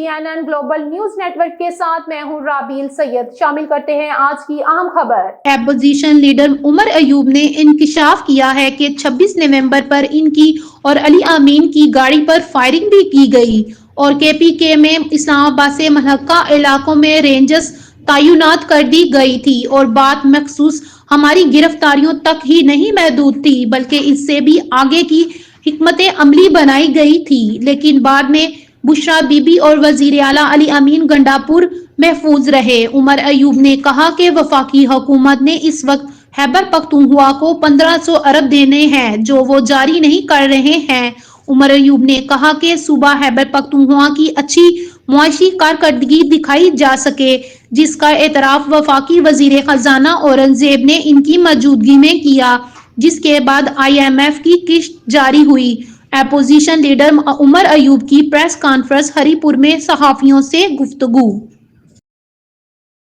CNN global news network کے ساتھ میں ہوں رابیل سید۔ شامل کرتے ہیں آج کی اہم خبر۔ اپوزیشن لیڈر عمر ایوب نے انکشاف کیا ہے کہ 26 نومبر پر ان کی اور علی امین کی گاڑی پر فائرنگ بھی کی گئی اور KPK میں اسلام آباد سے ملحقہ علاقوں میں رینجرز تعینات کر دی گئی تھی اور بات مخصوص ہماری گرفتاریوں تک ہی نہیں محدود تھی بلکہ اس سے بھی آگے کی حکمت عملی بنائی گئی تھی، لیکن بعد میں بشرا بی بی اور وزیر اعلیٰ علی امین گنڈاپور محفوظ رہے۔ عمر ایوب نے کہا کہ وفاقی حکومت نے اس وقت خیبر پختونخوا کو 1500 ارب دینے ہیں جو وہ جاری نہیں کر رہے ہیں۔ عمر ایوب نے کہا کہ صوبہ خیبر پختونخوا کی اچھی معاشی کارکردگی دکھائی جا سکے، جس کا اعتراف وفاقی وزیر خزانہ اورنگزیب نے ان کی موجودگی میں کیا، جس کے بعد IMF کی قسط جاری ہوئی۔ اپوزیشن لیڈر عمر ایوب کی پریس کانفرنس ہری پور میں صحافیوں سے گفتگو۔